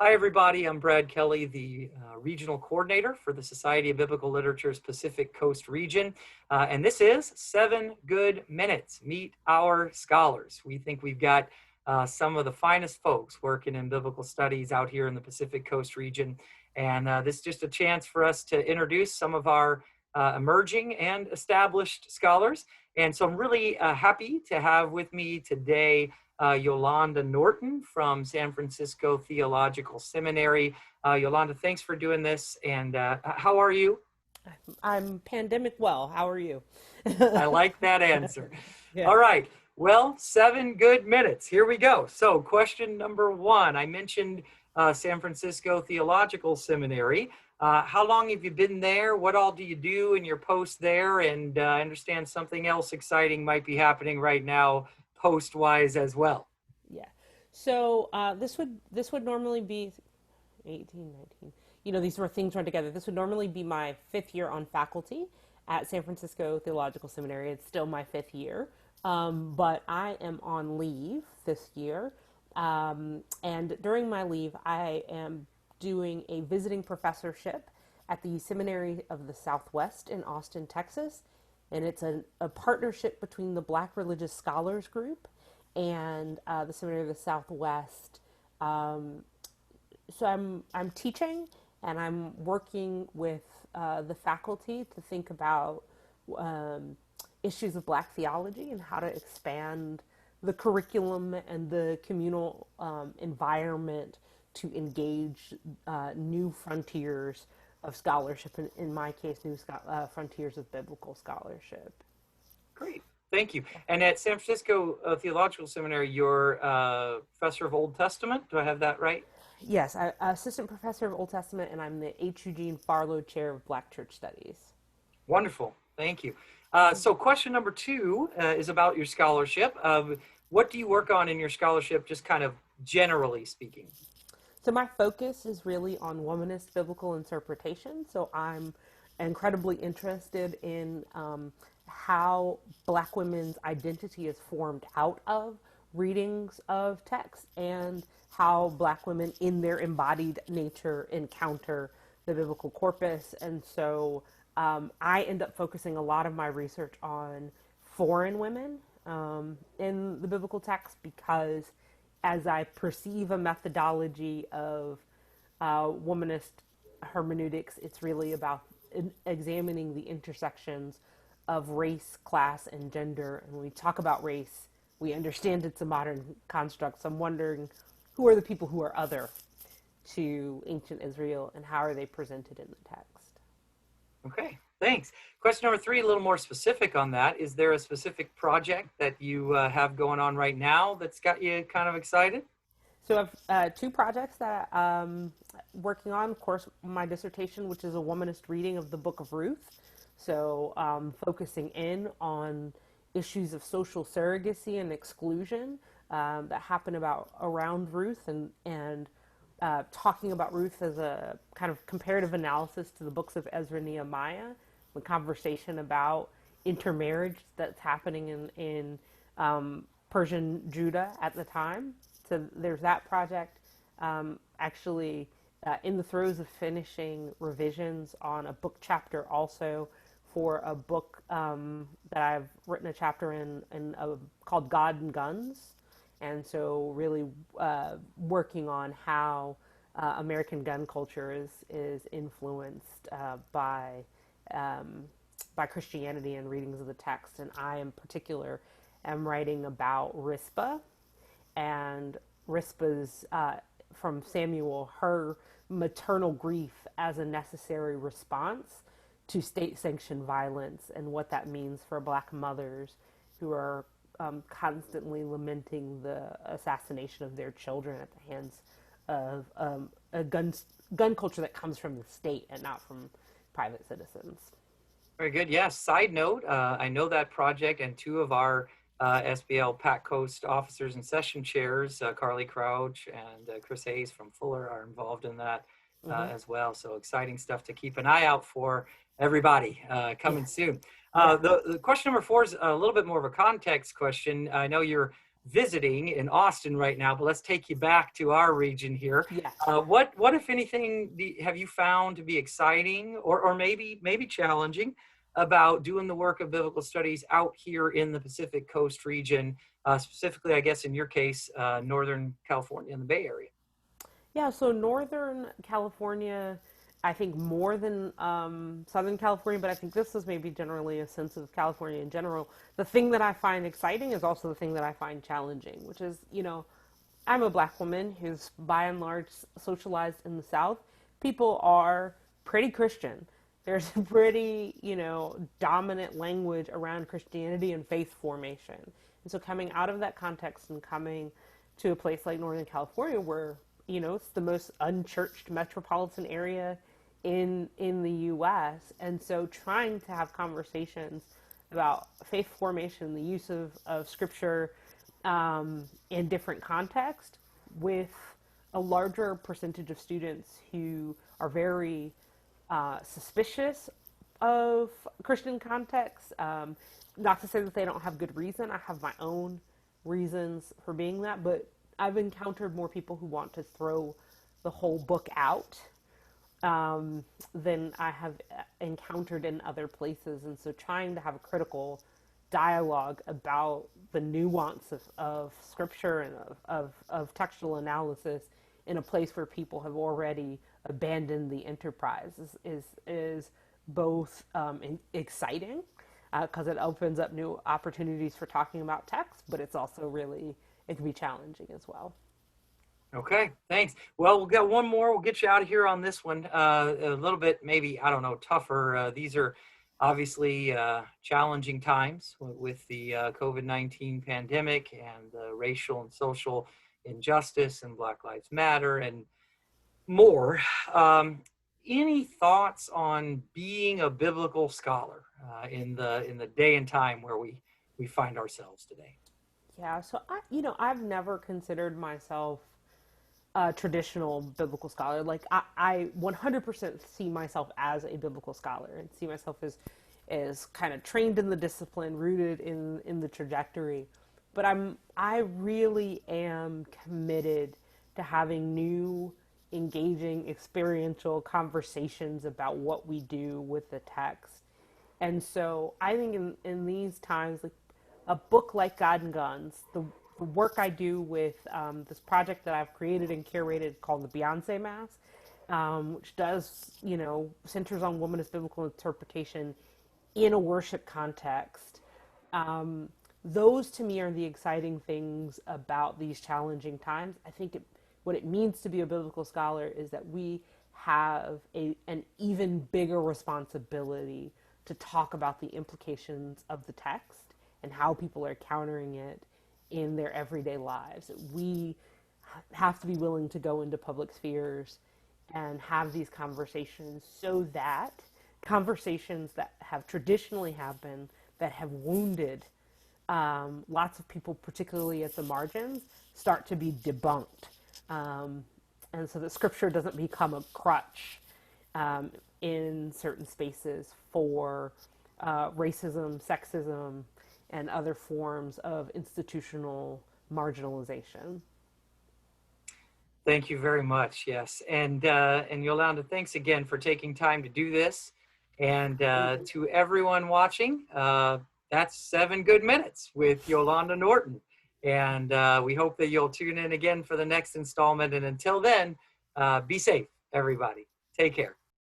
Hi, everybody. I'm Brad Kelly, the Regional Coordinator for the Society of Biblical Literature's Pacific Coast region. And this is 7 Good Minutes, Meet Our Scholars. We think we've got some of the finest folks working in biblical studies out here in the Pacific Coast region. And this is just a chance for us to introduce some of our emerging and established scholars. And so I'm really happy to have with me today Yolanda Norton from San Francisco Theological Seminary. Yolanda, thanks for doing this. And how are you? I'm pandemic well. How are you? I like that answer. Yeah. All right. Well, 7 good minutes. Here we go. So question number 1, I mentioned San Francisco Theological Seminary. How long have you been there? What all do you do in your post there? And I understand something else exciting might be happening right now post-wise as well. Yeah. So this would normally be 18, 19. These were things run together. This would normally be my 5th year on faculty at San Francisco Theological Seminary. It's still my 5th year, but I am on leave this year. And during my leave, I am doing a visiting professorship at the Seminary of the Southwest in Austin, Texas. And it's a partnership between the Black Religious Scholars Group and the Seminary of the Southwest. So I'm teaching and I'm working with the faculty to think about issues of Black theology and how to expand the curriculum and the communal environment to engage new frontiers of scholarship, in my case, new frontiers of biblical scholarship. Great. Thank you. And at San Francisco Theological Seminary, you're professor of Old Testament. Do I have that right? Yes, I'm assistant professor of Old Testament, and I'm the H. Eugene Farlow Chair of Black Church Studies. Wonderful. Thank you. So question number 2 is about your scholarship. What do you work on in your scholarship, just kind of generally speaking? So my focus is really on womanist biblical interpretation. So I'm incredibly interested in how Black women's identity is formed out of readings of text and how Black women in their embodied nature encounter the biblical corpus. And so I end up focusing a lot of my research on foreign women in the biblical text, because as I perceive a methodology of womanist hermeneutics, it's really about examining the intersections of race, class, and gender. And when we talk about race, we understand it's a modern construct. So I'm wondering, who are the people who are other to ancient Israel, and how are they presented in the text? Okay, thanks. Question number 3, a little more specific on that. Is there a specific project that you have going on right now that's got you kind of excited? So I have 2 projects that I'm working on. Of course, my dissertation, which is a womanist reading of the Book of Ruth. So focusing in on issues of social surrogacy and exclusion that happen around Ruth, and talking about Ruth as a kind of comparative analysis to the books of Ezra and Nehemiah, the conversation about intermarriage that's happening in Persian Judah at the time. So there's that project. Actually, in the throes of finishing revisions on a book chapter also for a book that I've written a chapter in called God and Guns. And so really working on how American gun culture is influenced by Christianity and readings of the text. And I, in particular, am writing about Rizpah, and Rizpah's, from Samuel, her maternal grief as a necessary response to state-sanctioned violence, and what that means for Black mothers who are constantly lamenting the assassination of their children at the hands of a gun culture that comes from the state and not from private citizens. Very good. Yes. Side note, I know that project, and 2 of our SBL Pac Coast officers and session chairs, Carly Crouch and Chris Hayes from Fuller, are involved in that as well. So exciting stuff to keep an eye out for, everybody, coming soon. The question number 4 is a little bit more of a context question. I know you're visiting in Austin right now, but let's take you back to our region here. Yes. What if anything, have you found to be exciting or maybe challenging about doing the work of biblical studies out here in the Pacific Coast region, specifically, I guess in your case, Northern California and the Bay Area? Yeah, so Northern California, I think more than Southern California, but I think this is maybe generally a sense of California in general. The thing that I find exciting is also the thing that I find challenging, which is, I'm a black woman who's by and large socialized in the South. People are pretty Christian. There's a pretty, dominant language around Christianity and faith formation. And so coming out of that context and coming to a place like Northern California where, it's the most unchurched metropolitan area in the US. And so trying to have conversations about faith formation, the use of scripture in different contexts with a larger percentage of students who are very suspicious of Christian context. Not to say that they don't have good reason. I have my own reasons for being that, but I've encountered more people who want to throw the whole book out than I have encountered in other places. And so trying to have a critical dialogue about the nuance of scripture and of textual analysis in a place where people have already abandoned the enterprise is both exciting because it opens up new opportunities for talking about text, but it's also it can be challenging as well. Okay, thanks. Well, we'll get one more. We'll get you out of here on this one. A little bit, maybe, I don't know, tougher. These are obviously challenging times with the COVID-19 pandemic and the racial and social injustice and Black Lives Matter and more. Any thoughts on being a biblical scholar in the day and time where we find ourselves today? Yeah, so I've never considered myself a traditional biblical scholar. Like I 100% see myself as a biblical scholar and see myself as kind of trained in the discipline, rooted in the trajectory. But I really am committed to having new, engaging, experiential conversations about what we do with the text. And so I think in these times, like a book like God and Guns, the work I do with this project that I've created and curated called the Beyonce Mass, which does, centers on womanist biblical interpretation in a worship context. Those to me are the exciting things about these challenging times. I think what it means to be a biblical scholar is that we have an even bigger responsibility to talk about the implications of the text and how people are countering it in their everyday lives. We have to be willing to go into public spheres and have these conversations so that conversations that have traditionally happened, that have wounded lots of people, particularly at the margins, start to be debunked. And so that scripture doesn't become a crutch in certain spaces for racism, sexism, and other forms of institutional marginalization. Thank you very much. Yes, and Yolanda, thanks again for taking time to do this. And to everyone watching, that's 7 good minutes with Yolanda Norton. And we hope that you'll tune in again for the next installment. And until then, be safe, everybody. Take care.